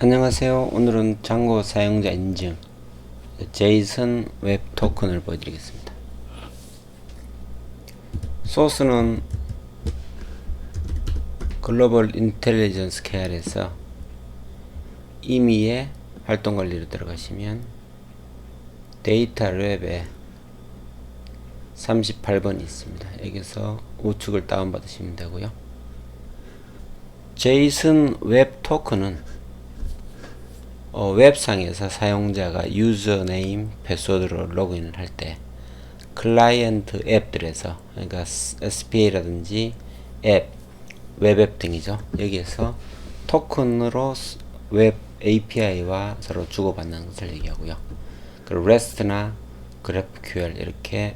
안녕하세요. 오늘은 장고 사용자 인증 제이슨 웹 토큰을 보여드리겠습니다. 소스는 글로벌 인텔리전스 KR에서 임의의 활동 관리로 들어가시면 데이터 랩에 38번이 있습니다. 여기서 우측을 다운받으시면 되고요. 제이슨 웹 토큰은 웹상에서 사용자가 유저네임, 패스워드로 로그인을 할 때 클라이언트 앱들에서, 그러니까 SPA라든지 앱, 웹앱 등이죠. 여기에서 토큰으로 웹 API와 서로 주고받는 것을 얘기하고요. 그리고 REST나 GraphQL 이렇게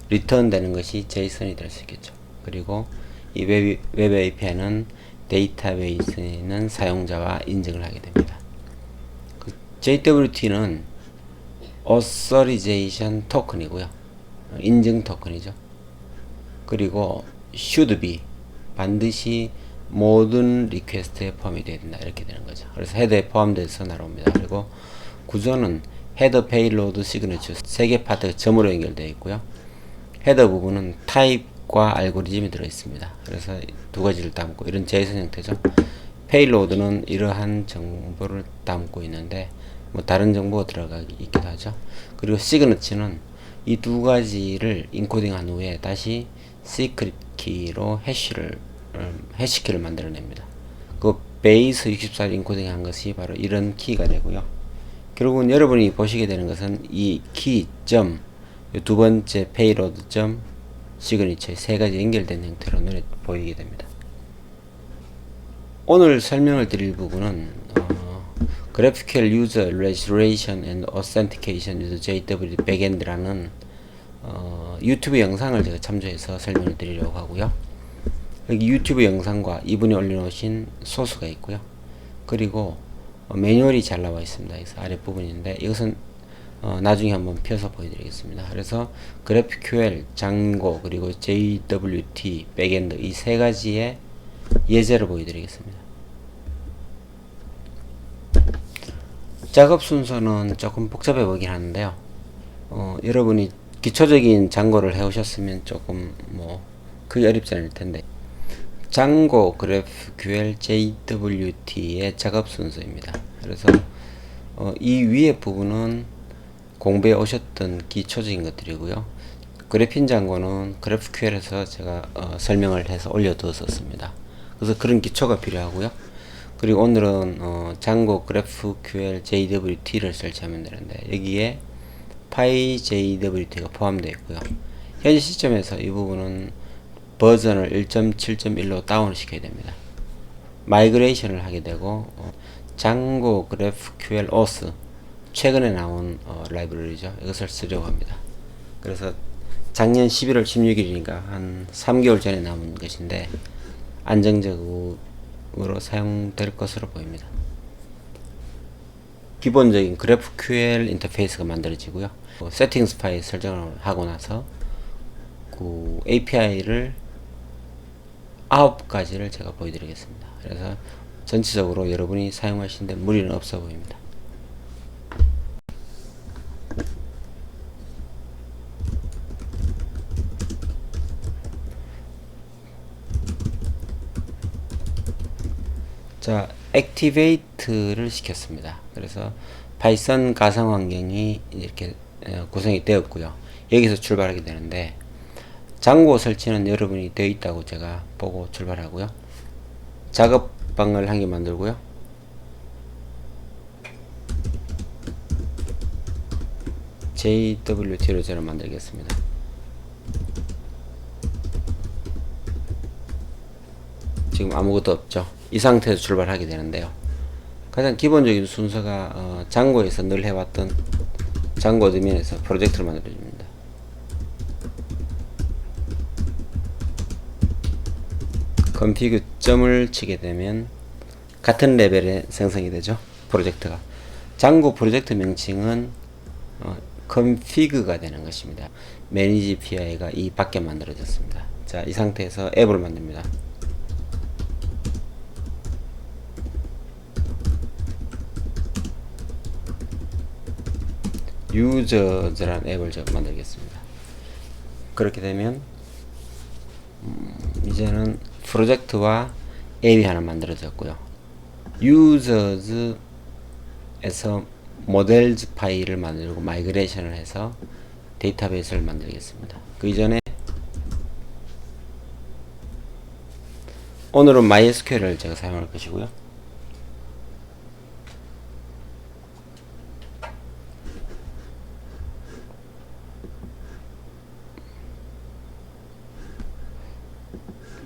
리턴 되는 것이 JSON이 될 수 있겠죠. 그리고 이 웹 API는 데이터베이스에는 사용자와 인증을 하게 됩니다. JWT는 Authorization 토큰이고요. 인증 토큰이죠. 그리고 should be 반드시 모든 리퀘스트에 포함이 되어야 된다. 이렇게 되는 거죠. 그래서 헤더에 포함돼서 나옵니다. 그리고 구조는 헤더, 페이로드, 시그니처 3개 파트가 점으로 연결되어 있고요. 헤더 부분은 타입과 알고리즘이 들어 있습니다. 그래서 두 가지를 담고 이런 JSON 형태죠. 페이로드는 이러한 정보를 담고 있는데 뭐 다른 정보가 들어가 있기도 하죠. 그리고 시그니처는 이 두 가지를 인코딩한 후에 다시 시크릿 키로 해시키를 만들어냅니다. 그 베이스 64를 인코딩한 것이 바로 이런 키가 되고요. 결국은 여러분이 보시게 되는 것은 이 키 점, 두 번째 페이로드 점, 시그니처의 세 가지 연결된 형태로 눈에 보이게 됩니다. 오늘 설명을 드릴 부분은 GraphQL User Registration and Authentication with JWT Backend라는 유튜브 영상을 제가 참조해서 설명을 드리려고 하고요. 여기 유튜브 영상과 이분이 올려놓으신 소스가 있고요. 그리고 매뉴얼이 잘 나와 있습니다. 그래서 아랫부분인데 이것은 나중에 한번 펴서 보여드리겠습니다. 그래서 GraphQL, 장고, 그리고 JWT, 백엔드 이 세 가지의 예제를 보여드리겠습니다. 작업 순서는 조금 복잡해 보이긴 하는데요. 여러분이 기초적인 장고를 해오셨으면 조금 그게 어렵지 않을 텐데 장고, GraphQL, JWT의 작업 순서입니다. 그래서 이 위에 부분은 공부해 오셨던 기초적인 것들이고요. 그래핀 장고는 GraphQL에서 제가 설명을 해서 올려두었습니다. 그래서 그런 기초가 필요하고요. 그리고 오늘은 장고, GraphQL, JWT를 설치하면 되는데 여기에 PyJWT가 포함되어 있고요. 현재 시점에서 이 부분은 버전을 1.7.1로 다운을 시켜야 됩니다. 마이그레이션을 하게 되고 장고, GraphQL, Auth 최근에 나온 라이브러리죠. 이것을 쓰려고 합니다. 그래서 작년 11월 16일이니까 한 3개월 전에 나온 것인데 안정적으로 사용될 것으로 보입니다. 기본적인 GraphQL 인터페이스가 만들어지고요. 세팅스 파일 설정을 하고 나서 그 API를 9가지를 제가 보여드리겠습니다. 그래서 전체적으로 여러분이 사용하시는데 무리는 없어 보입니다. 자, 액티베이트를 시켰습니다. 그래서 파이썬 가상 환경이 이렇게 구성이 되었고요. 여기서 출발하게 되는데 장고 설치는 여러분이 되어 있다고 제가 보고 출발하고요. 작업방을 한 개 만들고요. JWT로 저는 만들겠습니다. 지금 아무것도 없죠. 이 상태에서 출발하게 되는데요. 가장 기본적인 순서가 장고에서 늘 해왔던 장고 어드민에서 프로젝트를 만들어줍니다. config 점을 치게 되면 같은 레벨에 생성이 되죠. 프로젝트가. 장고 프로젝트 명칭은 config가 되는 것입니다. manage PI가 이 밖에 만들어졌습니다. 자, 이 상태에서 앱을 만듭니다. 유저즈라는 앱을 제가 만들겠습니다. 그렇게 되면 이제는 프로젝트와 앱이 하나 만들어졌고요. 유저즈에서 모델즈 파일을 만들고 마이그레이션을 해서 데이터베이스를 만들겠습니다. 그 이전에 오늘은 MySQL을 제가 사용할 것이고요.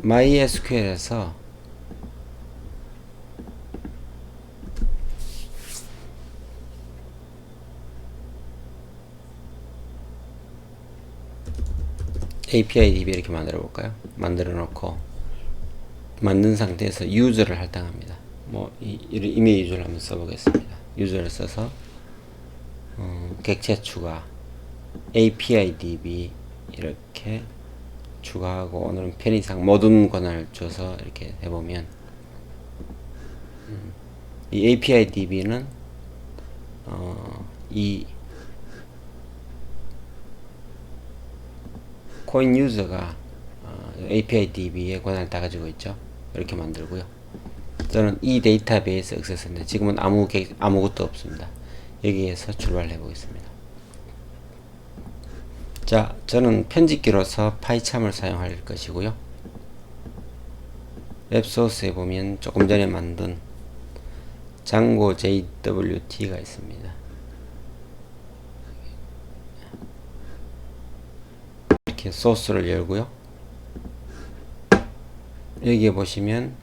MySQL에서 API DB 이렇게 만들어 볼까요? 만들어 놓고 만든 상태에서 유저를 할당합니다. 뭐 이메일 유저를 한번 써보겠습니다. 유저를 써서 객체 추가 API DB 이렇게 추가하고 오늘은 편의상 모든 권한을 줘서 이렇게 해보면 이 API DB는 이 코인 유저가 API DB의 권한을 다 가지고 있죠. 이렇게 만들고요. 저는 이 데이터베이스 액세스인데 지금은 아무것도 없습니다. 여기에서 출발해 보겠습니다. 자, 저는 편집기로서 파이참을 사용할 것이고요. 웹소스에 보면 조금 전에 만든 장고 JWT가 있습니다. 이렇게 소스를 열고요. 여기에 보시면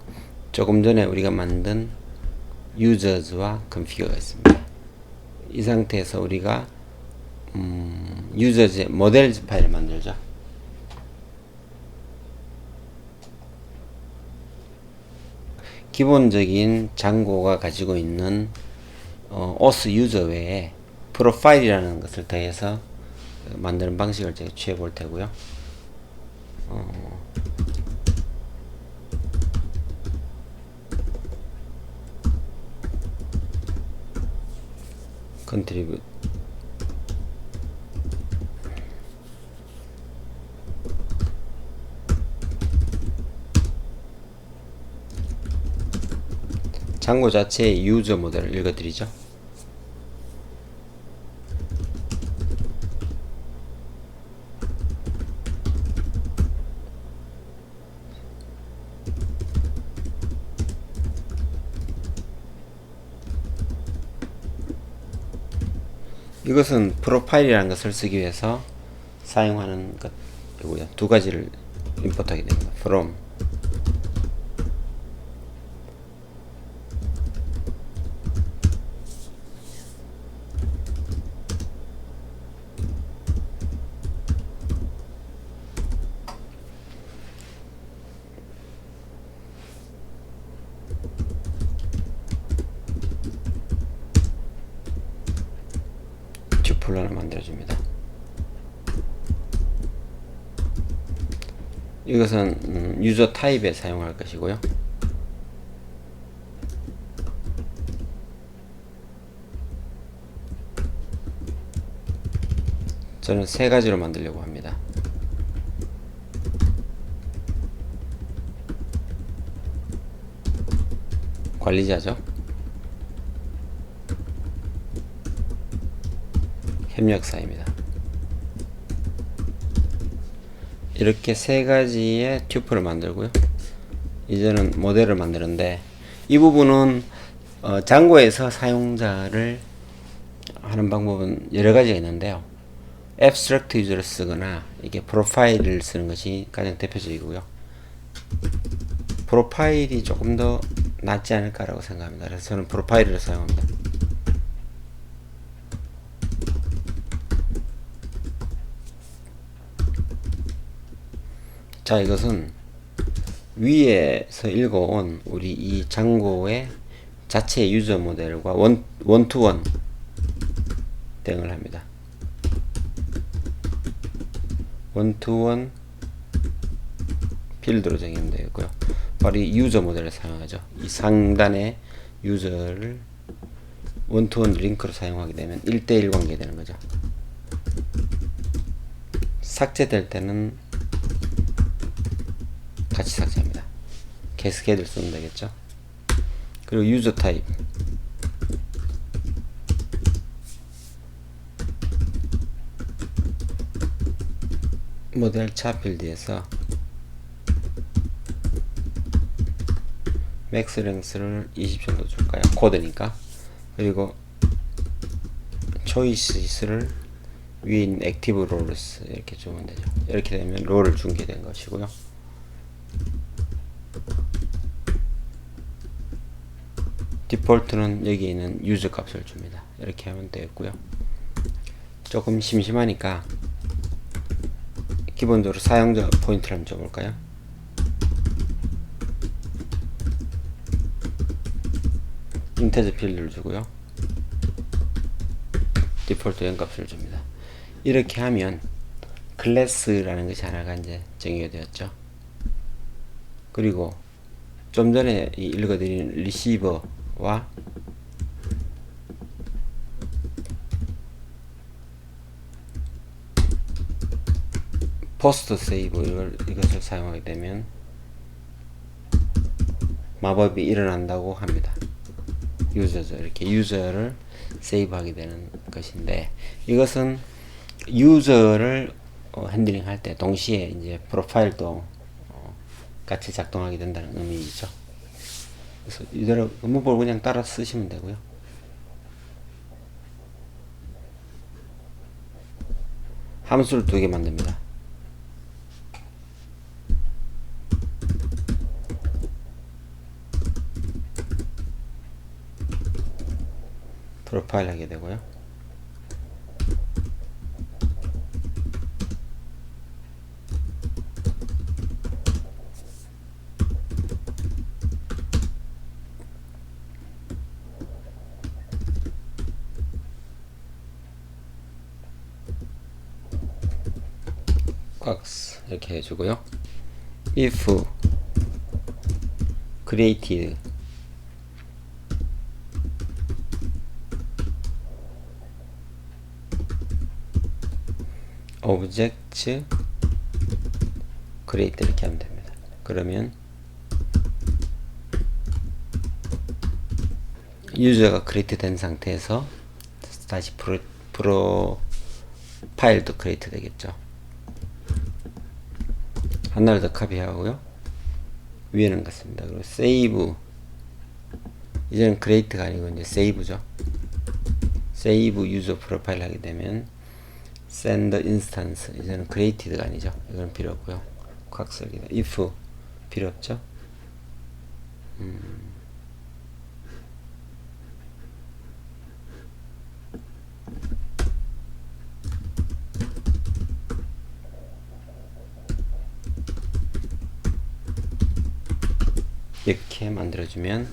조금 전에 우리가 만든 유저즈와 컨피그가 있습니다. 이 상태에서 우리가 유저즈의 모델즈 파일을 만들죠. 기본적인 장고가 가지고 있는 OS 유저 외에 프로파일이라는 것을 더해서 만드는 방식을 제가 취해 볼 테고요. 컨트리뷰트 장고 자체의 유저 모델을 읽어드리죠. 이것은 프로파일이라는 것을 쓰기 위해서 사용하는 것이고요. 두 가지를 임포트하게 됩니다. from 튜플러를 만들어줍니다. 이것은 유저 타입에 사용할 것이고요. 저는 세 가지로 만들려고 합니다. 관리자죠. 협력사입니다. 이렇게 세 가지의 튜플을 만들고요. 이제는 모델을 만드는데 이 부분은 장고에서 사용자를 하는 방법은 여러 가지가 있는데요. abstract 유저를 쓰거나 이게 프로파일을 쓰는 것이 가장 대표적이고요. 프로파일이 조금 더 낫지 않을까라고 생각합니다. 그래서 저는 프로파일을 사용합니다. 자, 이것은 위에서 읽어온 우리 이 장고의 자체 유저 모델과 원투원 대응을 합니다. 원투원 필드로 정의되어 있고요. 바로 이 유저 모델을 사용하죠. 이 상단의 유저를 원투원 링크로 사용하게 되면 1대1 관계 되는 거죠. 삭제될 때는 같이 삭제합니다. 캐스케이드를 쓰면 되겠죠. 그리고 유저 타입, 모델 차 필드에서 맥스 랭스를 20 정도 줄까요? 코드니까. 그리고 초이스를 위에 있는 액티브 롤스 이렇게 주면 되죠. 이렇게 되면 롤을 중계된 것이고요. 디폴트는 여기 있는 유저 값을 줍니다. 이렇게 하면 되겠고요. 조금 심심하니까 기본적으로 사용자 포인트를 한번 줘볼까요? 인테저 필드를 주고요. 디폴트 연값을 줍니다. 이렇게 하면 클래스라는 것이 하나가 이제 정의가 되었죠. 그리고 좀 전에 읽어드린 리시버와 포스트 세이브 이것을 사용하게 되면 마법이 일어난다고 합니다. 유저죠. 이렇게 유저를 세이브하게 되는 것인데, 이것은 유저를 핸들링 할 때 동시에 이제 프로파일도 같이 작동하게 된다는 의미이죠. 그래서 이대로 문법을 그냥 따라 쓰시면 되고요. 함수를 2개 만듭니다. 프로파일 하게 되고요. 꽉스 이렇게 해주고요. if created object create 이렇게 하면 됩니다. 그러면 유저가 크리에이트 된 상태에서 다시 프로파일도 크리에이트 되겠죠. 하나를 더 카피하고요. 위에는 같습니다. 그리고 세이브, 이제는 크리에이트가 아니고 이제 세이브죠. 세이브 유저 프로파일 하게 되면 send instance, 이제는 created가 아니죠. 이건 필요 없고요. 곽설기다. if 필요 없죠. 이렇게 만들어주면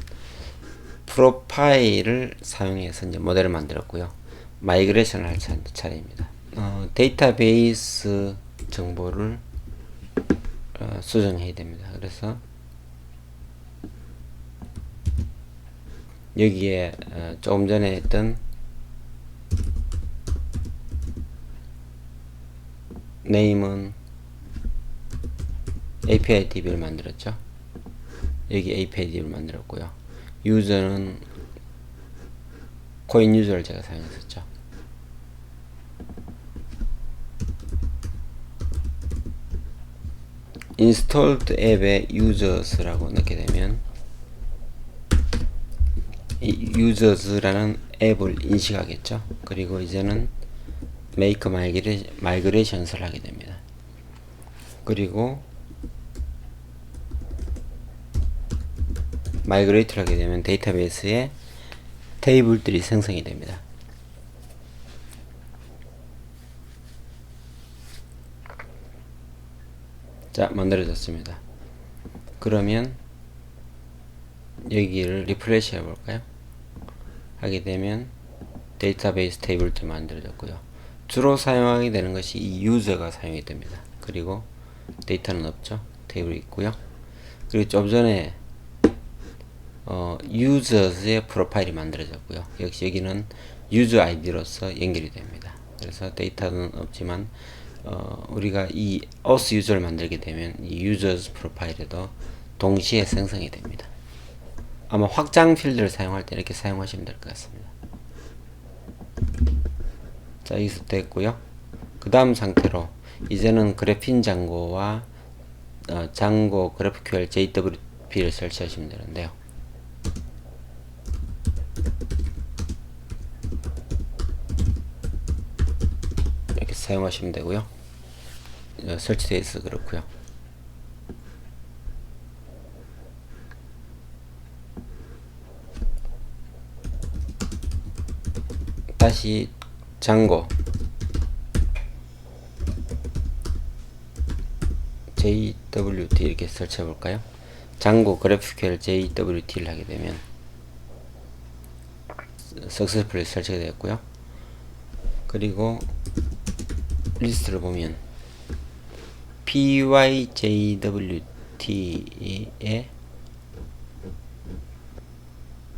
프로파일을 사용해서 이제 모델을 만들었고요. 마이그레이션을 할 차례입니다. 데이터베이스 정보를 수정해야 됩니다. 그래서 여기에 조금 전에 했던 네임은 API DB를 만들었죠. 여기 API DB를 만들었고요. 유저는 코인 유저를 제가 사용했었죠. installed 앱에 users라고 넣게 되면 users라는 앱을 인식하겠죠. 그리고 이제는 make migrations를 하게 됩니다. 그리고 마이그레이트를 하게 되면 데이터베이스에 테이블들이 생성이 됩니다. 자, 만들어졌습니다. 그러면 여기를 리프레시 해볼까요? 하게 되면 데이터베이스 테이블도 만들어졌고요. 주로 사용하게 되는 것이 이 유저가 사용이 됩니다. 그리고 데이터는 없죠. 테이블이 있고요. 그리고 좀 전에 users의 프로파일이 만들어졌고요. 역시 여기는 user id로서 연결이 됩니다. 그래서 데이터는 없지만 우리가 이 auth user를 만들게 되면 이 users 프로파일에도 동시에 생성이 됩니다. 아마 확장 필드를 사용할 때 이렇게 사용하시면 될 것 같습니다. 자, 여기서 됐고요. 그 다음 상태로 이제는 그래핀 장고와 장고 GraphQL JWT를 설치하시면 되는데요. 이렇게 사용하시면 되고요. 설치되어 있어서 그렇고요. 다시 장고 JWT 이렇게 설치해 볼까요? 장고 GraphQL JWT를 하게 되면 successfully 설치가 되었고요. 그리고 리스트를 보면 pyjwt에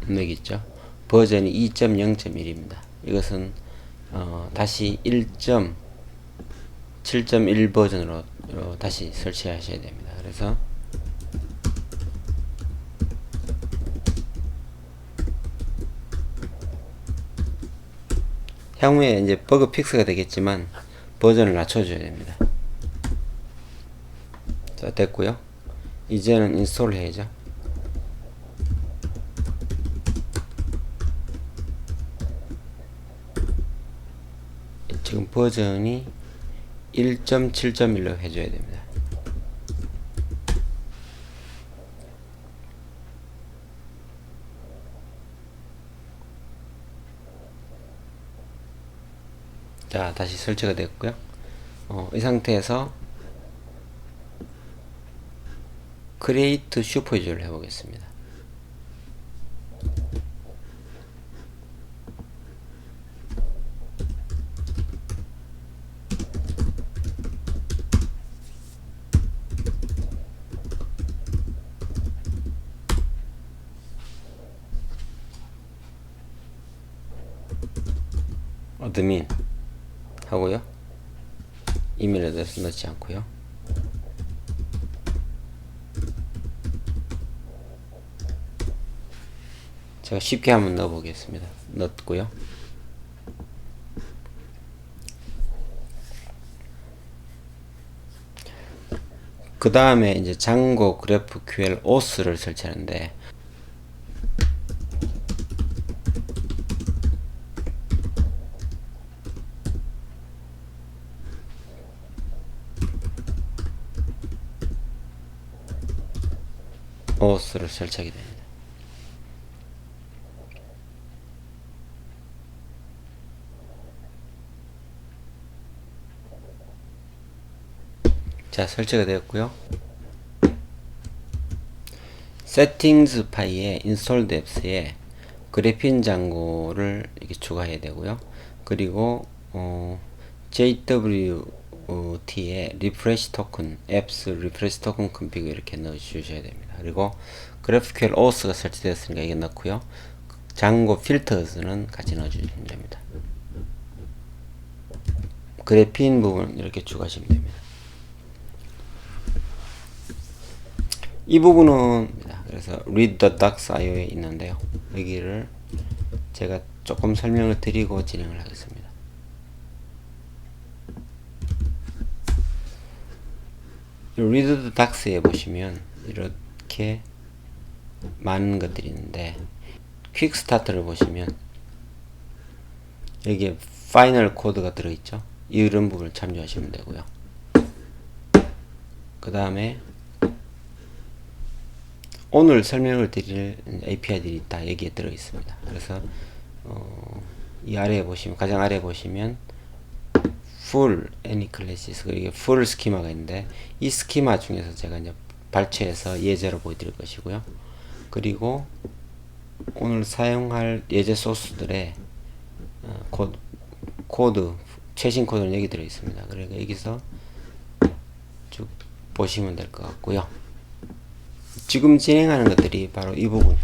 여기 있죠. 버전이 2.0.1입니다. 이것은 다시 1.7.1 버전으로 다시 설치하셔야 됩니다. 그래서 향후에 이제 버그 픽스가 되겠지만 버전을 낮춰줘야 됩니다. 자, 됐고요. 이제는 인스톨 해야죠. 지금 버전이 1.7.1로 해줘야 됩니다. 자, 다시 설치가 됐고요. 이 상태에서 create 슈퍼유저를 해보겠습니다. 어드민 하고요. 이메일 어드레스 넣지 않고요. 제가 쉽게 한번 넣어 보겠습니다. 넣었고요. 그 다음에 이제 장고 GraphQL auth를 설치하는데 auth를 설치하게 됩니다. 자, 설치가 되었고요. 세팅스 파일에 installed apps에 그래핀 장고를 이렇게 추가해야 되고요. 그리고 JWT에 refresh token, apps refresh token config 이렇게 넣어 주셔야 됩니다. 그리고 GraphQL auth가 설치되었으니까 이게 넣고요. 장고 filters는 같이 넣어 주시면 됩니다. 그래핀 부분 이렇게 추가하시면 됩니다. 이 부분은 그래서 read the docs IO에 있는데요. 여기를 제가 조금 설명을 드리고 진행을 하겠습니다. read the docs에 보시면 이렇게 많은 것들이 있는데 퀵 스타트를 보시면 여기에 파이널 코드가 들어있죠. 이런 부분을 참조하시면 되고요. 그 다음에 오늘 설명을 드릴 API들이 다 여기에 들어 있습니다. 그래서 이 아래에 보시면 가장 아래에 보시면 full any classes 그리고 full 스키마가 있는데 이 스키마 중에서 제가 이제 발췌해서 예제로 보여드릴 것이고요. 그리고 오늘 사용할 예제 소스들의 코드 최신 코드는 여기 들어 있습니다. 그러니까 여기서 쭉 보시면 될 것 같고요. 지금 진행하는 것들이 바로 이 부분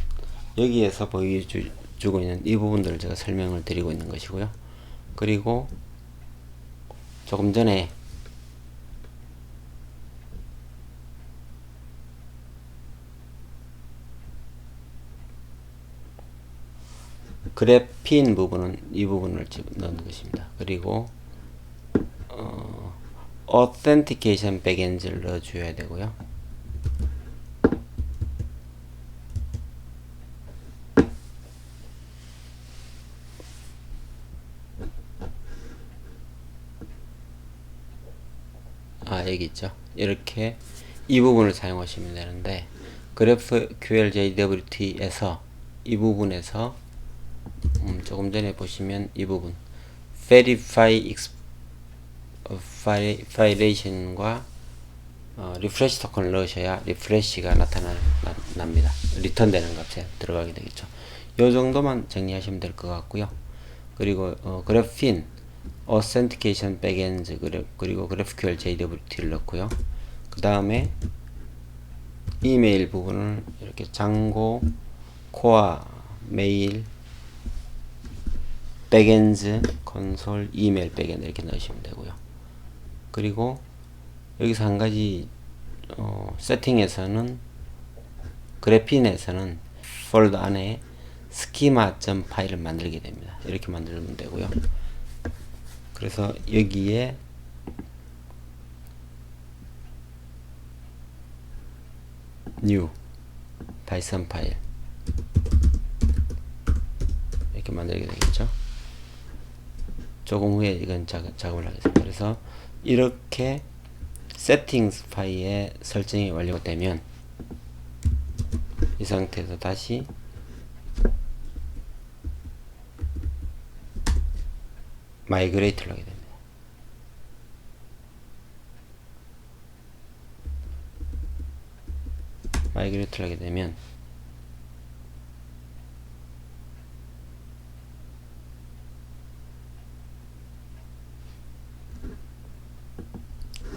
여기에서 보여주고 있는 이 부분들을 제가 설명을 드리고 있는 것이고요. 그리고 조금 전에 그래핀 부분은 이 부분을 넣는 것입니다. 그리고 authentication backend를 넣어줘야 되고요. 여기 있죠. 이렇게 이 부분을 사용하시면 되는데, GraphQL JWT에서 이 부분에서 조금 전에 보시면 이 부분 Verify Violation과 리프레시 토큰을 넣으셔야 리프레시가 납니다. 리턴되는 값에 들어가게 되겠죠. 요 정도만 정리하시면 될 것 같고요. 그리고 그래핀 Authentication Backend 그리고 GraphQL JWT를 넣고요. 그 다음에 이메일 부분을 이렇게 장고, 코어, 메일, 백엔드, 콘솔, 이메일 백엔드 이렇게 넣으시면 되고요. 그리고 여기서 한 가지 세팅에서는 그래핀에서는 폴더 안에 스키마.점 파일을 만들게 됩니다. 이렇게 만들면 되고요. 그래서 여기에 new 파이썬 파일 이렇게 만들게 되겠죠. 조금 후에 이건 작업을 하겠습니다. 그래서 이렇게 세팅스 파일의 설정이 완료되면 이 상태에서 다시 마이그레이트를 하게 됩니다. 마이그레이트를 하게 되면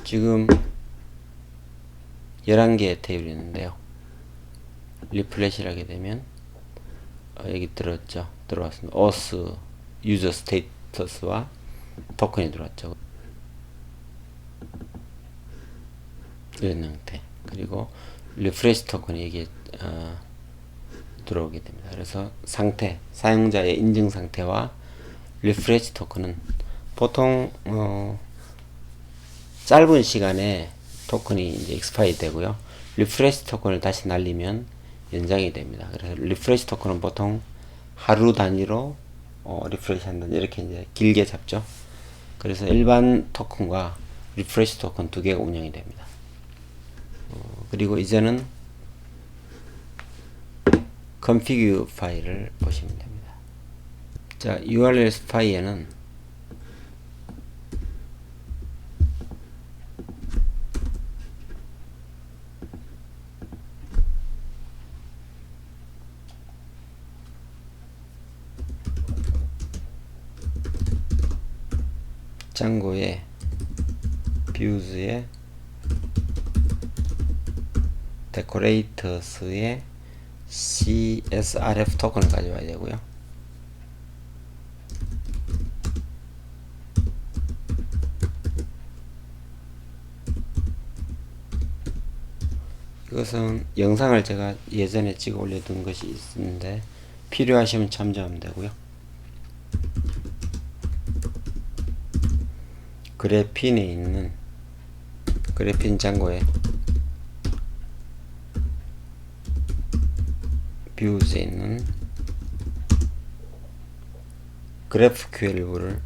지금 11개의 테이블이 있는데요. 리플레시를 하게 되면 여기 들어왔습니다. auth user status와 토큰이 들어왔죠. 이런 형태. 그리고 리프레시 토큰이 여기에 들어오게 됩니다. 그래서 상태, 사용자의 인증 상태와 리프레시 토큰은 보통 짧은 시간에 토큰이 이제 익스파이 되고요. 리프레시 토큰을 다시 날리면 연장이 됩니다. 그래서 리프레시 토큰은 보통 하루 단위로 리프레시 한다 이렇게 이제 길게 잡죠. 그래서 일반 토큰과 리프레시 토큰 두 개가 운영이 됩니다. 그리고 이제는 config 파일을 보시면 됩니다. 자, URL 파일에는 짱고의 views의 decorators의 CSRF 토큰을 가져와야 되고요. 이것은 영상을 제가 예전에 찍어 올려둔 것이 있는데 필요하시면 참조하면 되고요. 그래핀에 있는 그래핀 장고에 뷰즈에 있는 GraphQL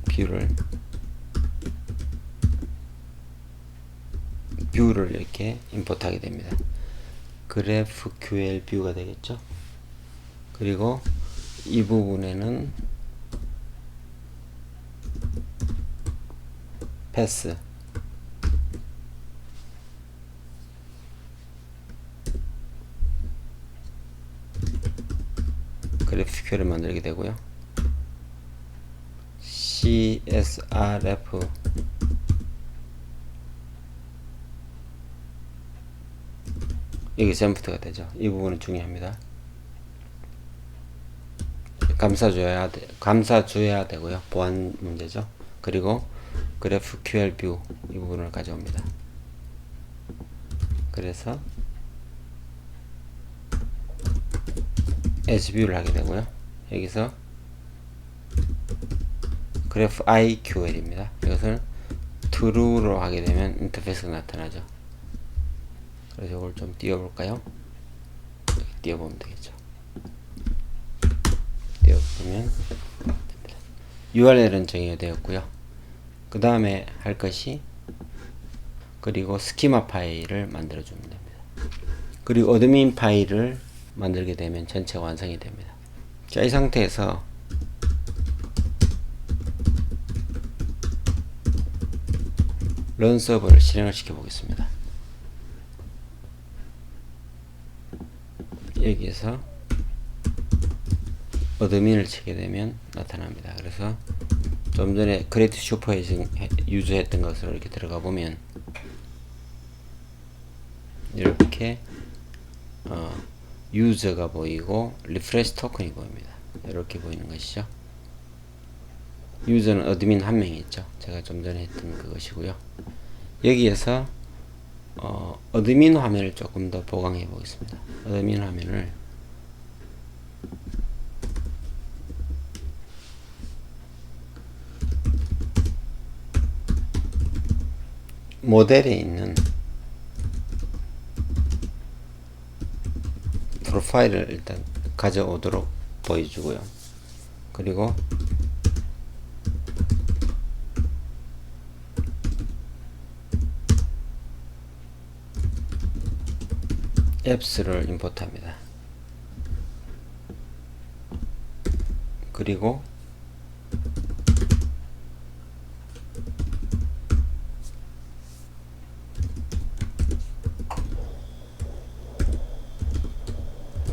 뷰를 이렇게 임포트하게 됩니다. GraphQL 뷰가 되겠죠. 그리고 이 부분에는 패스 GraphQL을 만들게 되고요. CSRF 여기 샘프트가 되죠. 이 부분은 중요합니다. 감싸줘야 되고요. 보안 문제죠. 그리고 GraphQL 뷰 이 부분을 가져옵니다. 그래서 as 뷰를 하게 되고요. 여기서 GraphIQL입니다. 이것을 true로 하게 되면 인터페이스가 나타나죠. 그래서 이걸 좀 띄워볼까요? 띄워보면 되겠죠. 띄워보면 됩니다. URL은 정의가 되었고요. 그 다음에 할 것이 그리고 스키마 파일을 만들어 주면 됩니다. 그리고 어드민 파일을 만들게 되면 전체가 완성이 됩니다. 자, 이 상태에서 런 서버를 실행을 시켜 보겠습니다. 여기에서 어드민을 치게 되면 나타납니다. 그래서 좀 전에 그레이트 슈퍼에 유저했던 것으로 이렇게 들어가 보면 이렇게 유저가 보이고 리프레시 토큰이 보입니다. 이렇게 보이는 것이죠. 유저는 어드민 한 명이 있죠. 제가 좀 전에 했던 그것이고요. 여기에서 어드민 화면을 조금 더 보강해 보겠습니다. 어드민 화면을 모델에 있는 프로파일을 일단 가져오도록 보여주고요. 그리고 앱스를 임포트합니다. 그리고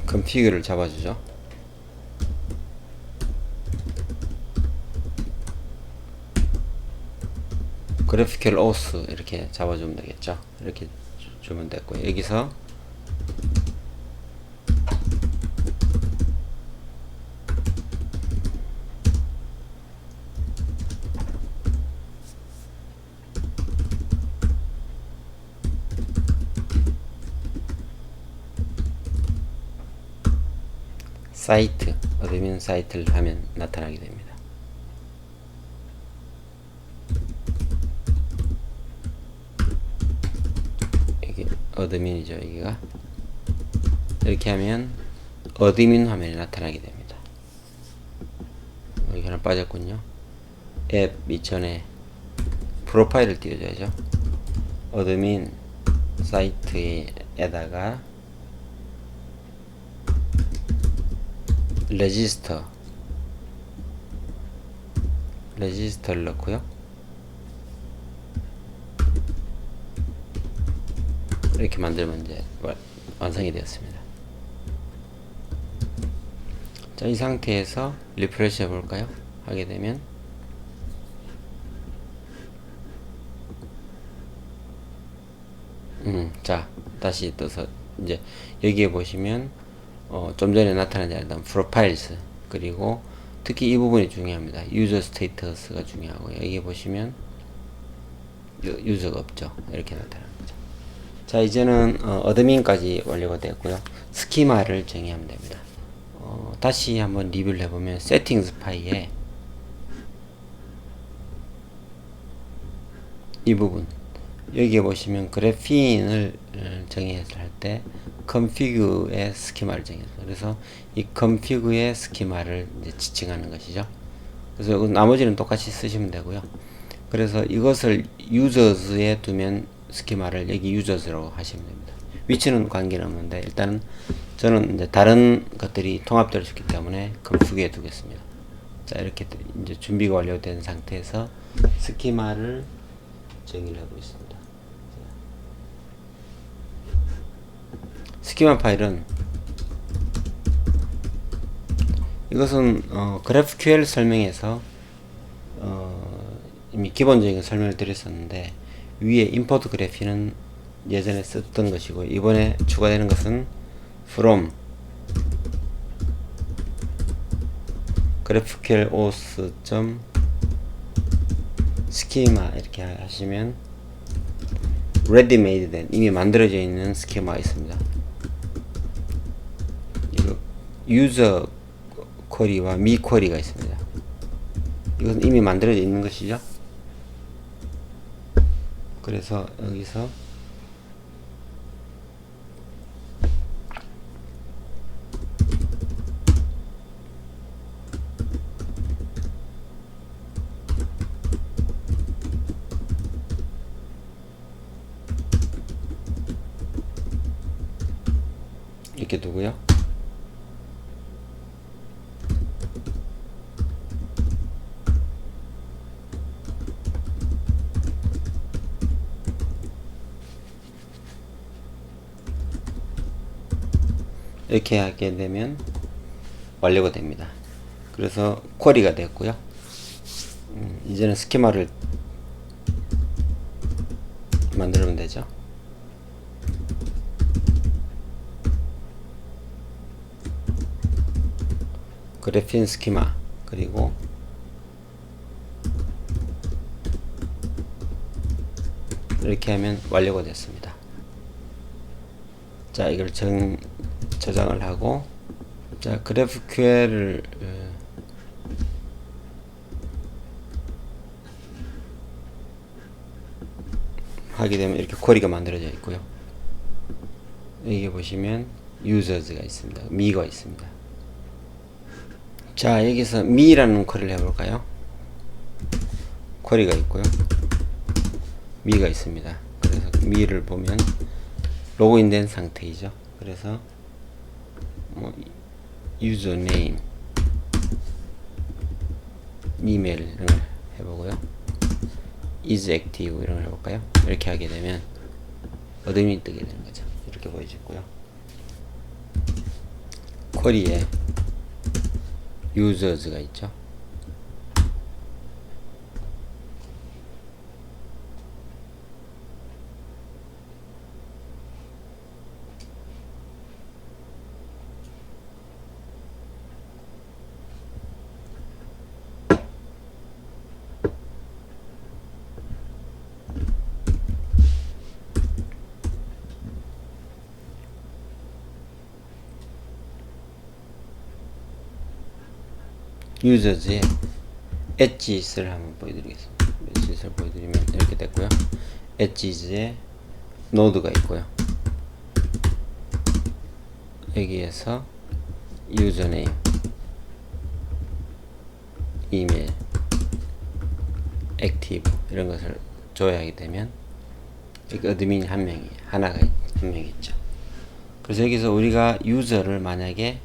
configure를 잡아주죠. graphical auth 이렇게 잡아주면 되겠죠. 이렇게 주면 됐고요. 여기서 사이트, 어드민 사이트를 하면 나타나게 됩니다. 여기 어드민이죠. 여기가 이렇게 하면 어드민 화면이 나타나게 됩니다. 여기 하나 빠졌군요. 앱 이전에 프로파일을 띄워줘야죠. 어드민 사이트에다가 레지스터를 넣고요. 이렇게 만들면 이제 완성이 되었습니다. 자, 이 상태에서 리프레시 해볼까요? 하게 되면 자, 다시 떠서 이제 여기에 보시면 좀 전에 나타나지 않았던 프로파일스, 그리고 특히 이 부분이 중요합니다. 유저 스테이터스가 중요하고요. 여기 보시면 유저가 없죠. 이렇게 나타납니다. 자, 이제는 어드민까지 완료가 되었고요. 스키마를 정의하면 됩니다. 다시 한번 리뷰를 해보면 세팅스 파일에 이 부분 여기에 보시면 그래핀을 정의했을 때 configue의 스키마를 정의했어요. 그래서 이 configue의 스키마를 이제 지칭하는 것이죠. 그래서 나머지는 똑같이 쓰시면 되고요. 그래서 이것을 users에 두면 스키마를 여기 users라고 하시면 됩니다. 위치는 관계는 없는데 일단은 저는 이제 다른 것들이 통합될 수 있기 때문에 configue에 두겠습니다. 자, 이렇게 이제 준비가 완료된 상태에서 스키마를 정의를 하고 있습니다. 스키마 파일은 이것은 GraphQL 설명에서 이미 기본적인 설명을 드렸었는데 위에 import graph는 예전에 썼던 것이고 이번에 추가되는 것은 from GraphQL auth 스키마 이렇게 하시면 ready-made 된 이미 만들어져 있는 스키마가 있습니다. 이거 유저 쿼리와 미 쿼리가 있습니다. 이건 이미 만들어져 있는 것이죠. 그래서 여기서 이렇게 두고요. 이렇게 하게 되면 완료가 됩니다. 그래서 쿼리가 됐고요. 이제는 스키마를 만들면 되죠. 그래핀 스키마 그리고 이렇게 하면 완료가 됐습니다. 자, 이걸 저장을 하고, 자, GraphQL을 하게 되면 이렇게 쿼리가 만들어져 있고요. 여기 보시면 users가 있습니다. 미가 있습니다. 자, 여기서 미라는 쿼리를 해볼까요? 쿼리가 있고요. 미가 있습니다. 그래서 미를 보면 로그인된 상태이죠. 그래서 뭐 유저네임, 이메일 이런 걸 해보고요. is active 이런 걸 해볼까요? 이렇게 하게 되면 어둠이 뜨게 되는 거죠. 이렇게 보여지고요. 쿼리에 users가 있죠. 유저즈의 엣지를 한번 보여드리겠습니다. 엣지를 보여드리면 이렇게 됐고요. 엣지즈에 노드가 있고요. 여기에서 유저네임, 이메일, 액티브 이런 것을 조회하게 되면 여기 어드민이 한 명이 있죠. 그래서 여기서 우리가 유저를 만약에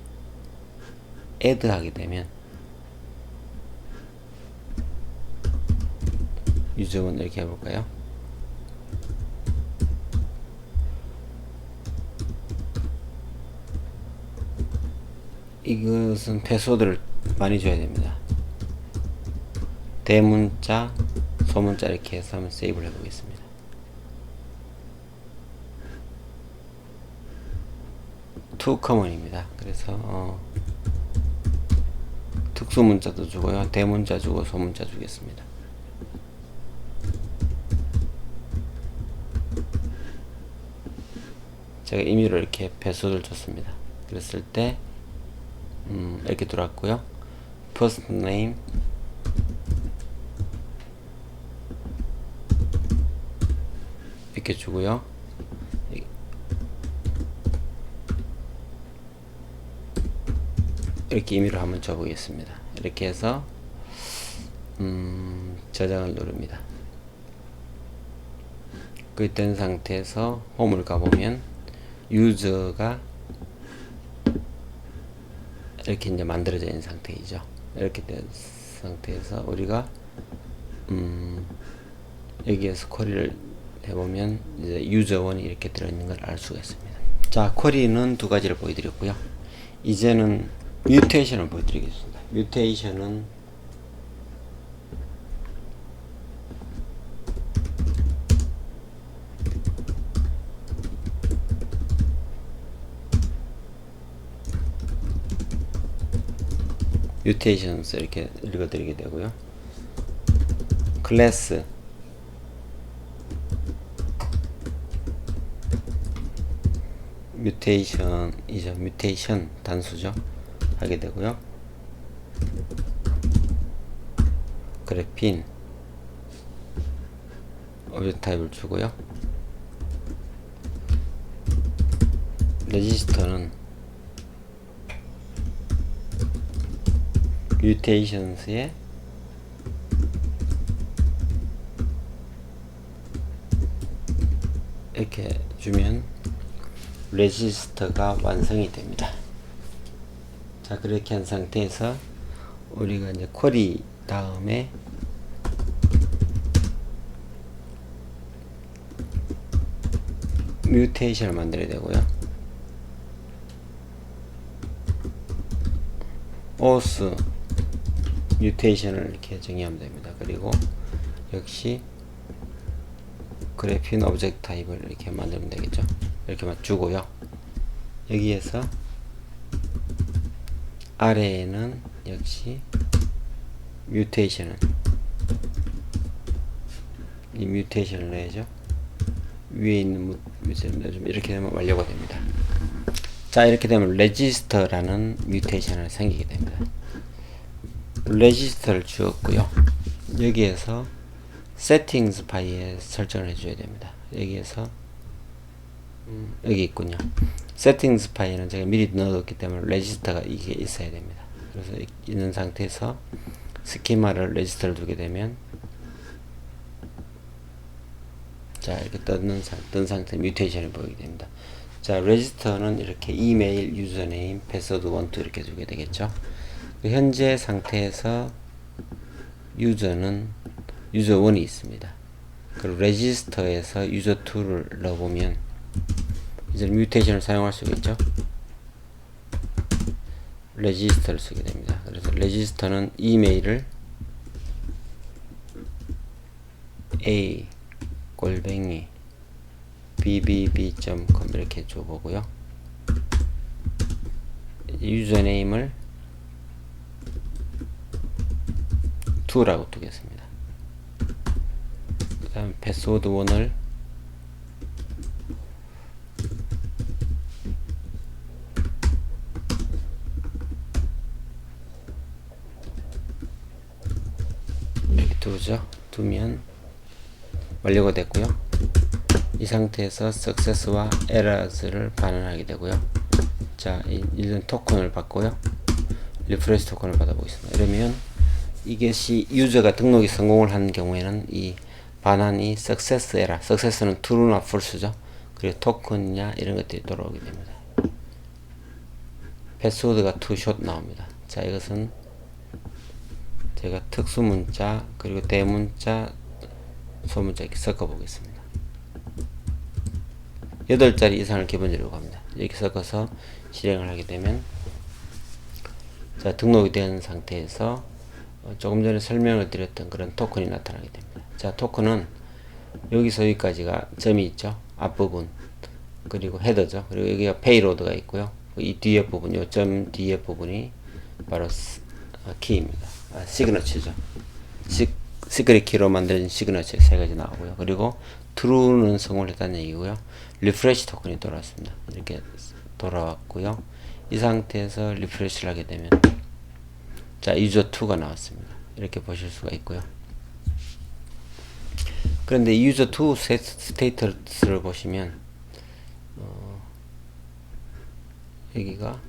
애드하게 되면 유저원 이렇게 해볼까요? 이것은 패스워드를 많이 줘야 됩니다. 대문자, 소문자 이렇게 해서 한번 세이브를 해보겠습니다. 투 커먼입니다. 그래서 특수문자도 주고요. 대문자 주고 소문자 주겠습니다. 제가 임의로 이렇게 패스워드를 줬습니다. 그랬을 때 이렇게 들어왔고요. first name 이렇게 주고요. 이렇게 임의로 한번 줘보겠습니다. 이렇게 해서 저장을 누릅니다. 그렇게 된 상태에서 홈을 가보면 유저가 이렇게 이제 만들어져 있는 상태이죠. 이렇게 된 상태에서 우리가 여기에서 쿼리를 해보면 이제 유저1이 이렇게 들어있는 걸 알 수가 있습니다. 자, 쿼리는 두 가지를 보여드렸고요. 이제는 뮤테이션을 보여드리겠습니다. 뮤테이션은 mutations 이렇게 읽어드리게 되고요. 클래스 뮤테이션이죠. 뮤테이션 단수죠. 하게 되고요. 그래핀 오브젝트 타입을 주고요. 레지스터는 뮤테이션스의 이렇게 주면 레지스터가 완성이 됩니다. 자, 그렇게 한 상태에서 우리가 이제 쿼리 다음에 뮤테이션을 만들어야 되고요. 오스 뮤테이션을 이렇게 정의하면 됩니다. 그리고 역시 그래핀 오브젝트 타입을 이렇게 만들면 되겠죠. 이렇게만 주고요. 여기에서 아래에는 역시 뮤테이션은 이 뮤테이션을 내죠. 위에 있는 뮤테이션을 내주면 이렇게 되면 완료가 됩니다. 자, 이렇게 되면 레지스터라는 뮤테이션이 생기게 됩니다. 레지스터를 주었고요. 여기에서 세팅스 파일에 설정을 해줘야 됩니다. 여기에서 여기 있군요. 세팅스 파일은 제가 미리 넣어뒀기 때문에 레지스터가 이게 있어야 됩니다. 그래서 있는 상태에서 스키마를 레지스터를 두게 되면 자, 이렇게 뜬 상태 뮤테이션이 보이게 됩니다. 자, 레지스터는 이렇게 이메일, 유저네임, 패스워드 1, 2 이렇게 주게 되겠죠. 현재 상태에서 유저는 유저 1이 있습니다. 그리고 레지스터에서 유저 2를 넣어보면 이제 뮤테이션을 사용할 수가 있죠. 레지스터를 쓰게 됩니다. 그래서 레지스터는 이메일을 a @ bbb.com 이렇게 줘보고요. 유저네임을 2라고 두겠습니다. 그 다음 패스워드 1을 이렇게 두면 완료가 됐고요. 이 상태에서 success와 errors를 반환하게 되고요. 자, 이런 토큰을 받고요. 리프레시 토큰을 받아보겠습니다. 이러면 이것이 유저가 등록이 성공을 한 경우에는 이 반환이 success error, success는 true나 false죠. 그리고 토큰이냐 이런 것들이 돌아오게 됩니다. 패스워드가 too short 나옵니다. 자, 이것은 제가 특수 문자 그리고 대문자 소문자 이렇게 섞어 보겠습니다. 8자리 이상을 기본적으로 합니다. 이렇게 섞어서 실행을 하게 되면 자, 등록이 된 상태에서 조금 전에 설명을 드렸던 그런 토큰이 나타나게 됩니다. 자, 토큰은 여기서 여기까지가 점이 있죠. 앞부분 그리고 헤더죠. 그리고 여기가 페이로드가 있고요. 이 뒤에 부분, 요 점 뒤에 부분이 바로 키입니다. 시그너처죠. 시크릿 키로 만들어진 시그너처 세 가지 나오고요. 그리고 true는 성공을 했다는 얘기고요. 리프레시 토큰이 돌아왔습니다. 이렇게 돌아왔고요. 이 상태에서 리프레시를 하게 되면 자, 유저 2가 나왔습니다. 이렇게 보실 수가 있고요. 그런데 유저 2 스테이터스를 보시면 여기가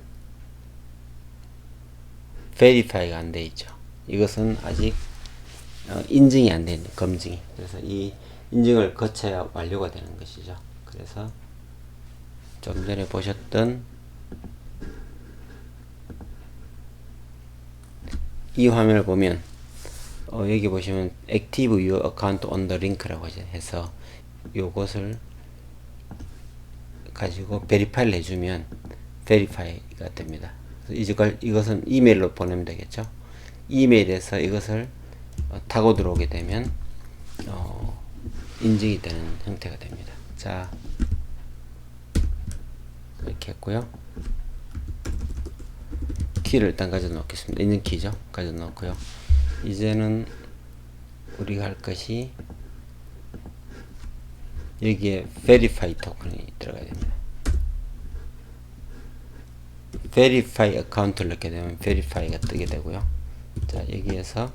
verify가 안 돼 있죠. 이것은 아직 인증이 안 되는 검증이. 그래서 이 인증을 거쳐야 완료가 되는 것이죠. 그래서 좀 전에 보셨던 이 화면을 보면 여기 보시면 Active Your Account on the Link라고 해서 요것을 가지고 베리파이를 해주면 베리파이가 됩니다. 이것은 이메일로 보내면 되겠죠. 이메일에서 이것을 타고 들어오게 되면 인증이 되는 형태가 됩니다. 자, 이렇게 했고요. 키를 일단 가져 놓겠습니다. 인증 키죠. 가져 놓고요. 이제는 우리가 할 것이 여기에 verify 토큰이 들어가야 됩니다. verify 어카운트를 넣게 되면 verify가 뜨게 되고요. 자, 여기에서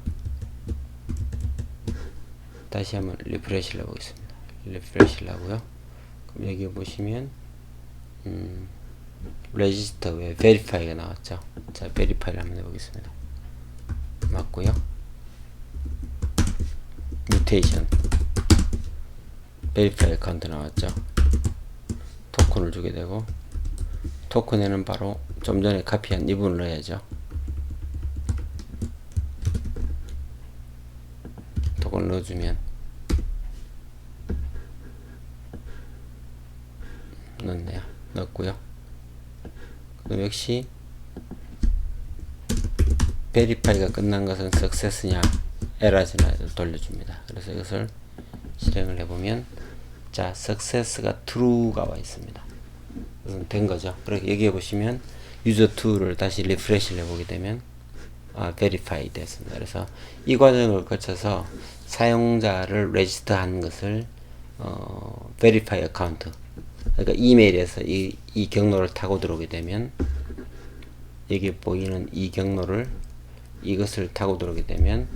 다시 한번 리프레시를 해보겠습니다. 리프레시를 하고요. 그럼 여기 보시면 register에 verify가 나왔죠. 자, verify를 한번 해보겠습니다. 맞고요. mutation verify 어카운트 나왔죠. 토큰을 주게 되고, 토큰에는 바로 좀 전에 카피한 이분을 넣어야죠. 토큰을 넣어주면 넣네요. 넣었고요. 그럼 역시 verify가 끝난 것은 success냐 error냐 돌려줍니다. 그래서 이것을 실행을 해보면, 자, success가 true가 와 있습니다. 이건 된 거죠. 그렇게 여기에 보시면 user2를 다시 리프레시를 해보게 되면 verify 됐습니다. 그래서 이 과정을 거쳐서 사용자를 register 한 것을 verify account, 그러니까 이메일에서 이 경로를 타고 들어오게 되면, 여기 보이는 이 경로를 이것을 타고 들어오게 되면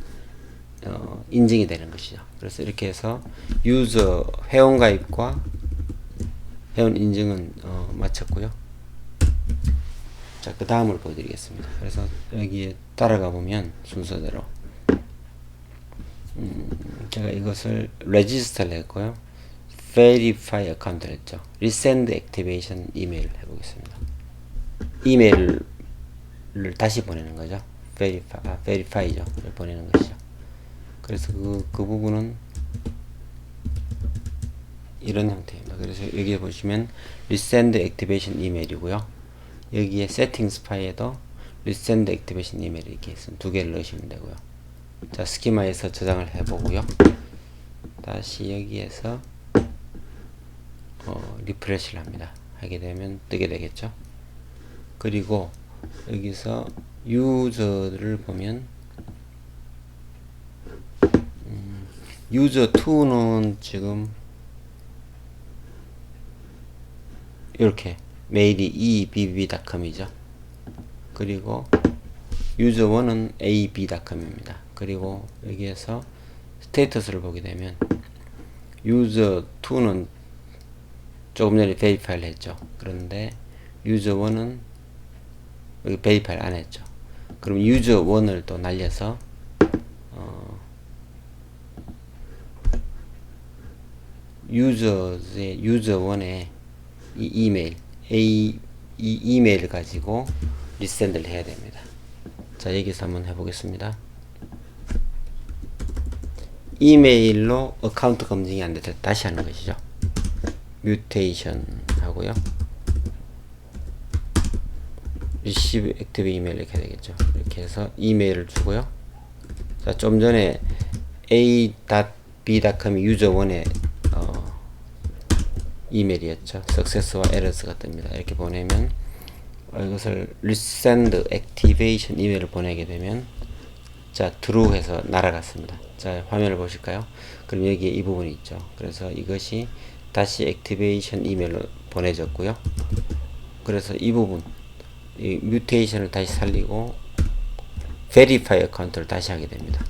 인증이 되는 것이죠. 그래서 이렇게 해서 유저 회원 가입과 회원 인증은 마쳤고요. 자, 그 다음을 보여드리겠습니다. 그래서 여기에 따라가 보면 순서대로 제가 이것을 register를 했고요. verify account를 했죠. resend activation email 해보겠습니다. 이메일을 다시 보내는 거죠. verify죠. 보내는 것이죠. 그래서 그 부분은 이런 형태입니다. 그래서 여기에 보시면 resend activation email이고요. 여기에 settings 파일에도 resend activation email 이렇게 있으면 두 개를 넣으시면 되고요. 자, 스키마에서 저장을 해보고요. 다시 여기에서 리프레시를 합니다. 하게 되면 뜨게 되겠죠. 그리고 여기서 유저를 보면 user2는 지금 이렇게 메일이 ebb.com이죠. 그리고 user1은 ab.com입니다. 그리고 여기에서 스테이터스를 보게 되면 user2는 조금 전에 verify를 했죠. 그런데 user1은 여기 verify 안 했죠. 그럼 user1을 또 날려서 user1의 이 이메일 가지고 리센드를 해야 됩니다. 자, 여기서 한번 해보겠습니다. 이메일로 어카운트 검증이 안 돼서 다시 하는 것이죠. mutation 하고요. receive active email 이렇게 되겠죠. 이렇게 해서 이메일을 주고요. 자, 좀 전에 a.b.com이 user1의 이메일이었죠. success와 errors가 뜹니다. 이렇게 보내면 이것을 resend activation 이메일을 보내게 되면, 자, true 해서 날아갔습니다. 자, 화면을 보실까요? 그럼 여기에 이 부분이 있죠. 그래서 이것이 다시 activation 이메일로 보내졌고요. 그래서 이 부분, 이 뮤테이션을 다시 살리고 verify 어카운트를 다시 하게 됩니다.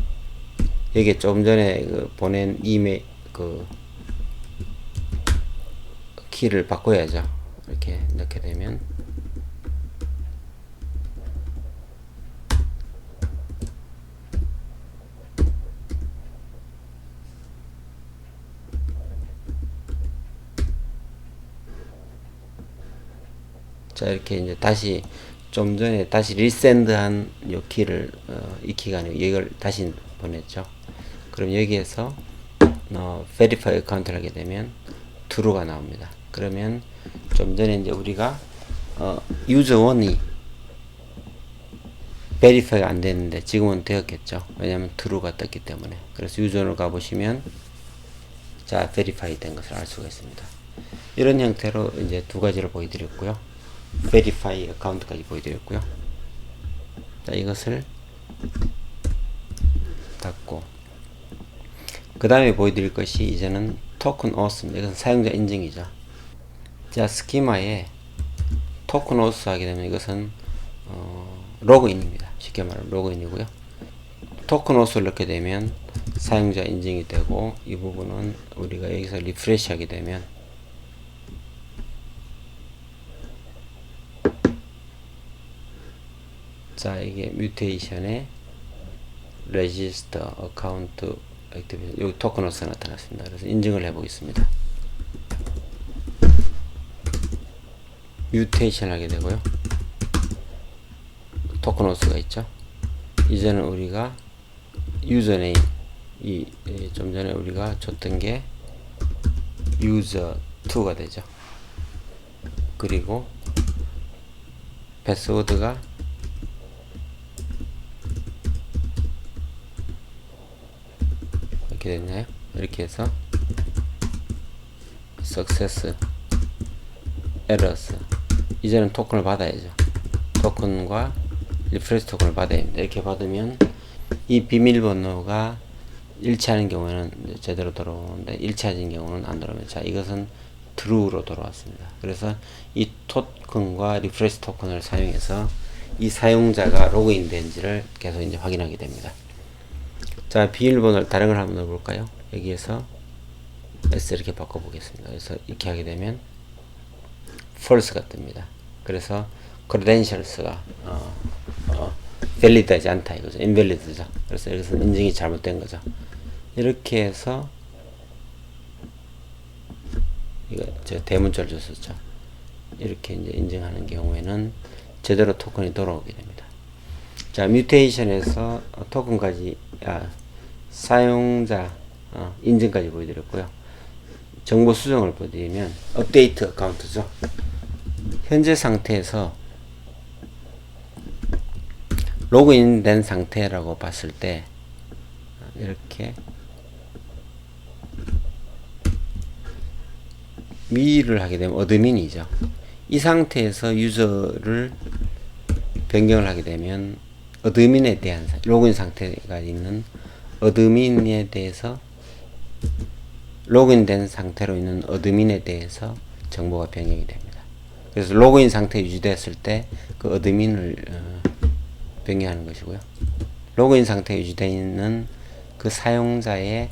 여기에 좀 전에 보낸 이메일 키를 바꿔야죠. 이렇게 넣게 되면 자, 이렇게 이제 다시 좀 전에 다시 리센드한 요 키를 이 키가 아니고 이걸 다시 보냈죠. 그럼 여기에서 verify 어카운트를 하게 되면 true가 나옵니다. 그러면 좀 전에 이제 우리가 user1이 verify가 안 됐는데 지금은 되었겠죠. 왜냐하면 true가 떴기 때문에. 그래서 user1을 가보시면 자, verify 된 것을 알 수가 있습니다. 이런 형태로 이제 두 가지를 보여드렸고요. verify 어카운트까지 보여드렸고요. 자, 이것을 닫고, 그 다음에 보여드릴 것이 이제는 토큰 오스입니다. 이것은 사용자 인증이죠. 자, 스키마에 토큰 오스 하게 되면 이것은 로그인입니다. 쉽게 말하면 로그인이고요. 토큰 오스를 넣게 되면 사용자 인증이 되고, 이 부분은 우리가 여기서 리프레시 하게 되면 자, 이게 뮤테이션에 레지스터 어카운트 액티베이션, 여기 토큰 오스가 나타났습니다. 그래서 인증을 해 보겠습니다. 뮤테이션 하게 되고요. 토큰 오스가 있죠. 이제는 우리가 유저네임, 좀 전에 우리가 줬던 게 user2가 되죠. 그리고 패스워드가 이렇게 됐나요? 이렇게 해서 success, errors, 이제는 토큰을 받아야죠. 토큰과 리프레시 토큰을 받아야 합니다. 이렇게 받으면 이 비밀번호가 일치하는 경우에는 제대로 들어오는데 일치하는 경우는 안 들어오면, 자, 이것은 true로 돌아왔습니다. 그래서 이 토큰과 리프레시 토큰을 사용해서 이 사용자가 로그인 된지를 계속 이제 확인하게 됩니다. 자, 비밀번호를 다른 걸 한번 넣어볼까요? 여기에서 S 이렇게 바꿔보겠습니다. 그래서 이렇게 하게 되면 false가 뜹니다. 그래서 credentials가 valid하지 않다 이거죠. invalid죠. 그래서 여기서 인증이 잘못된 거죠. 이렇게 해서 이거 제가 대문자를 줬었죠. 이렇게 이제 인증하는 경우에는 제대로 토큰이 돌아오게 됩니다. 자, 뮤테이션에서 토큰까지, 사용자 인증까지 보여드렸고요. 정보 수정을 보여드리면 업데이트 어카운트죠. 현재 상태에서 로그인 된 상태라고 봤을 때 이렇게 미를 하게 되면 어드민이죠. 이 상태에서 유저를 변경을 하게 되면 어드민에 대한 로그인 상태가 있는 어드민에 대해서, 로그인된 상태로 있는 어드민에 대해서 정보가 변경이 됩니다. 그래서 로그인 상태 유지됐을 때 그 어드민을 변경하는 것이고요. 로그인 상태 유지되어 있는 그 사용자의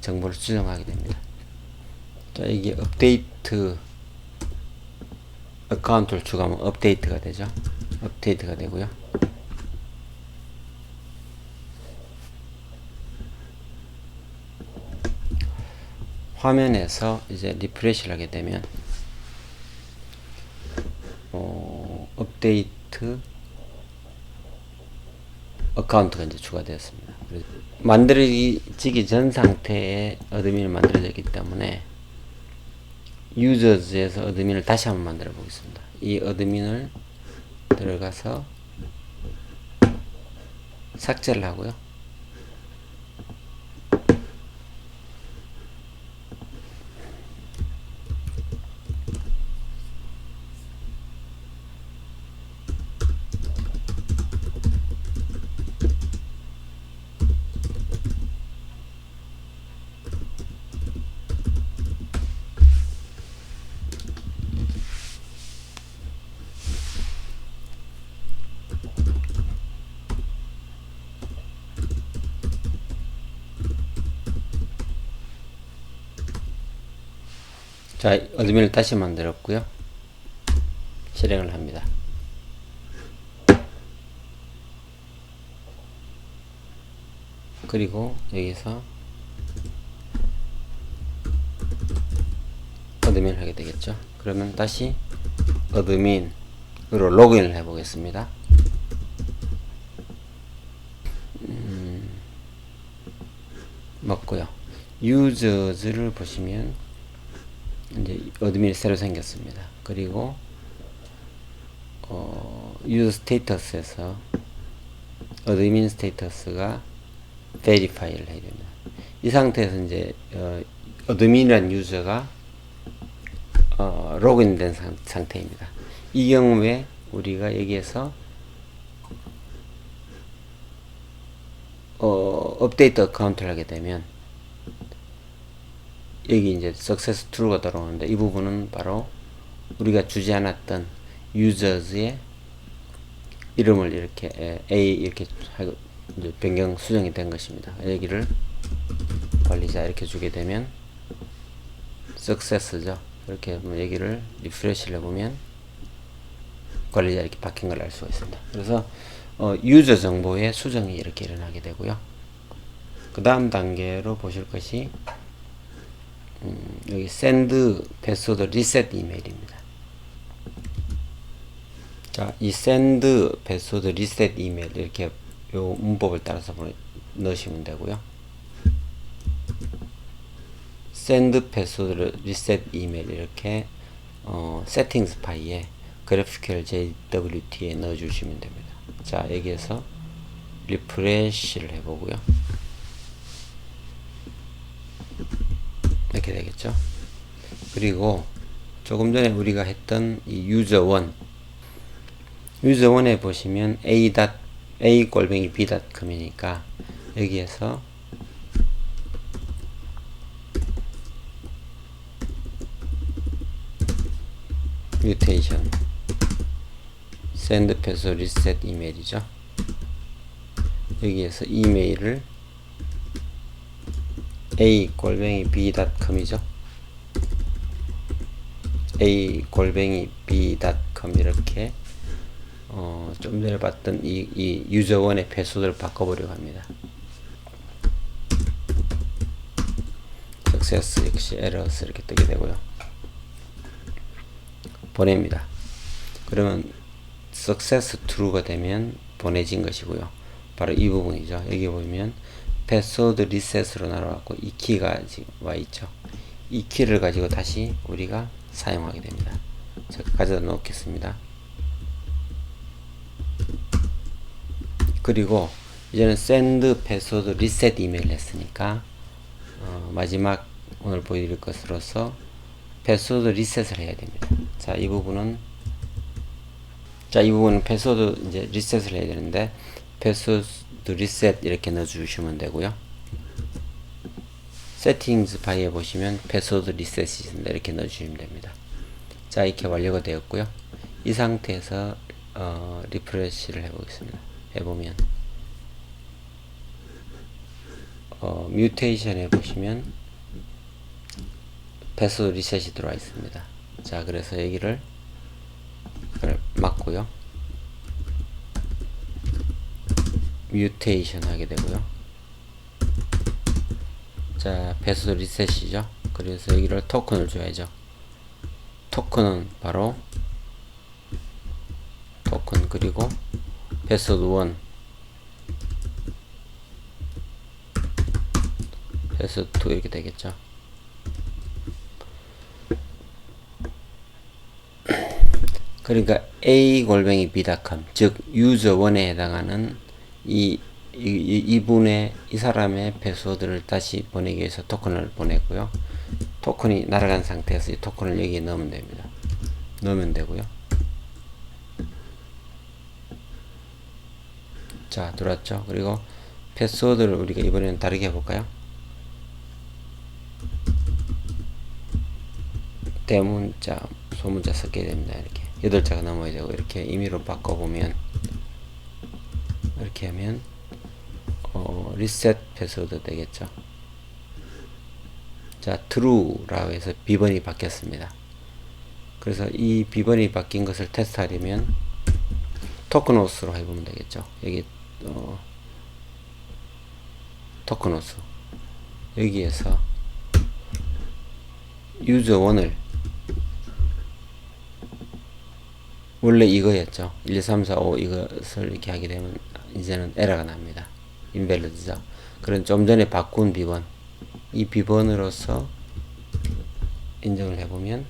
정보를 수정하게 됩니다. 자, 이게 업데이트 어카운트를 추가하면 업데이트가 되죠. 업데이트가 되고요. 화면에서 이제 리프레시를 하게 되면 업데이트 어카운트가 이제 추가되었습니다. 만들어지기 전 상태에 어드민을 만들어졌기 때문에 유저즈에서 어드민을 다시 한번 만들어 보겠습니다. 이 어드민을 들어가서 삭제를 하고요. 자, 어드민을 다시 만들었고요. 실행을 합니다. 그리고 여기서 어드민을 하게 되겠죠. 그러면 다시 어드민으로 로그인을 해 보겠습니다. 맞고요. 유저즈를 보시면 이제 어드민이 새로 생겼습니다. 그리고 유저 스테이터스에서 어드민 스테이터스가 verify를 해야 됩니다. 이 상태에서 이제 어드민이라는 유저가 로그인된 상태입니다. 이 경우에 우리가 여기에서 업데이트 어카운트를 하게 되면 여기 이제 success true가 들어오는데 이 부분은 바로 우리가 주지 않았던 users의 이름을 이렇게 A 이렇게 변경 수정이 된 것입니다. 여기를 관리자 이렇게 주게 되면 success죠. 이렇게 여기를 리프레시를 해보면 관리자 이렇게 바뀐 걸 알 수가 있습니다. 그래서 유저 정보의 수정이 이렇게 일어나게 되고요. 그 다음 단계로 보실 것이 여기 send 패스워드 리셋 이메일입니다. 자, 이 send 패스워드 리셋 이메일 이렇게 요 문법을 따라서 넣으시면 되고요. send 패스워드 리셋 이메일 이렇게 세팅스 파일에 GraphQL JWT에 넣어주시면 됩니다. 자, 여기에서 리프레시를 해보고요. 이렇게 되겠죠. 그리고 조금 전에 우리가 했던 이 user1에 보시면 a-b.com이니까 여기에서 mutation send password reset 이메일이죠. 여기에서 이메일을 a-b.com이죠. a-b.com 이렇게 좀 전에 봤던 이 user1의 패스워드를 바꿔보려고 합니다. success 역시 errors 이렇게 뜨게 되고요. 보냅니다. 그러면 success true가 되면 보내진 것이고요. 바로 이 부분이죠. 여기 보면 패스워드 리셋으로 날아왔고 이 키가 지금 와 있죠. 이 키를 가지고 다시 우리가 사용하게 됩니다. 제가 가져다 놓겠습니다. 그리고 이제는 send 패스워드 리셋 이메일 했으니까 마지막 오늘 보여드릴 것으로서 패스워드 리셋을 해야 됩니다. 자, 이 부분은 패스워드 이제 리셋을 해야 되는데 패스워드 리셋 이렇게 넣어주시면 되고요. 세팅스 바이에 보시면 패스워드 리셋이 있습니다. 이렇게 넣어주시면 됩니다. 자, 이렇게 완료가 되었고요. 이 상태에서 리프레시를 해보겠습니다. 해보면 뮤테이션에 보시면 패스워드 리셋이 들어와 있습니다. 자, 그래서 여기를 막고요. 뮤테이션 하게 되고요. 자, 패스워드 리셋이죠. 그래서 여기를 토큰을 줘야죠. 토큰은 바로 토큰 그리고 패스워드 1 패스워드 2 이렇게 되겠죠. 그러니까 a-b.com 즉 user1에 해당하는 이분의 이 사람의 패스워드를 다시 보내기 위해서 토큰을 보냈고요. 토큰이 날아간 상태에서 이 토큰을 여기에 넣으면 됩니다. 넣으면 되고요. 자, 들어왔죠. 그리고 패스워드를 우리가 이번에는 다르게 해볼까요? 대문자, 소문자 섞여야 됩니다. 이렇게 8자가 넘어야 되고 이렇게 임의로 바꿔보면 이렇게 하면 리셋 패스워드 되겠죠. 자, true라고 해서 비번이 바뀌었습니다. 그래서 이 비번이 바뀐 것을 테스트하려면 토큰호스로 해보면 되겠죠. 여기 토큰호스 여기에서 user1을 원래 이거였죠. 1, 2, 3, 4, 5 이것을 이렇게 하게 되면 이제는 에러가 납니다. 인밸리드죠. 그런 좀 전에 바꾼 비번 이 비번으로서 인정을 해보면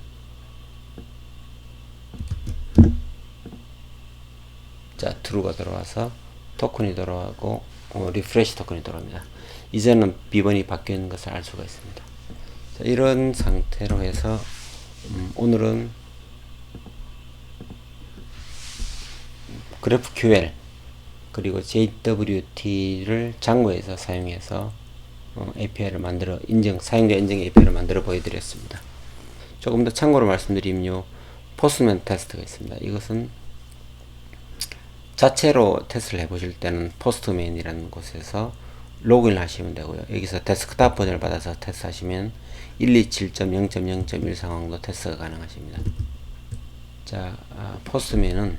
자, true가 들어와서 토큰이 들어가고 리프레시 토큰이 들어옵니다. 이제는 비번이 바뀌어 있는 것을 알 수가 있습니다. 자, 이런 상태로 해서 오늘은 GraphQL 그리고 JWT를 장고에서 사용해서 API를 만들어 사용자 인증 API를 만들어 보여드렸습니다. 조금 더 참고로 말씀드리면요, 포스트맨 테스트가 있습니다. 이것은 자체로 테스트를 해보실 때는 포스트맨이라는 곳에서 로그인을 하시면 되고요. 여기서 데스크탑 버전을 받아서 테스트 하시면 127.0.0.1 상황도 테스트가 가능하십니다. 자, 포스트맨은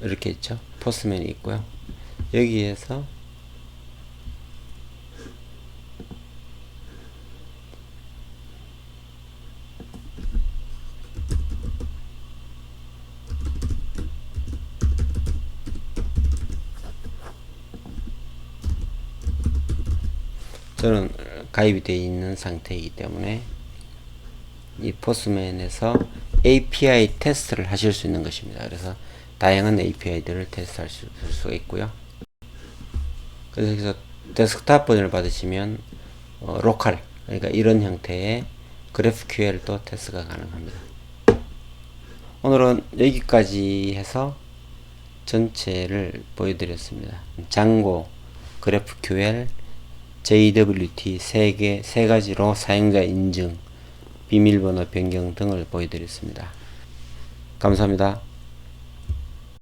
이렇게 있죠. 포스트맨이 있고요. 여기에서 저는 가입이 되어 있는 상태이기 때문에 이 포스맨에서 API 테스트를 하실 수 있는 것입니다. 그래서 다양한 API들을 테스트할 수가 있고요. 그래서 여기서 데스크탑 버전을 받으시면 로컬, 그러니까 이런 형태의 GraphQL도 테스트가 가능합니다. 오늘은 여기까지 해서 전체를 보여드렸습니다. 장고, GraphQL, JWT 세 가지로 사용자 인증, 비밀번호 변경 등을 보여드렸습니다. 감사합니다.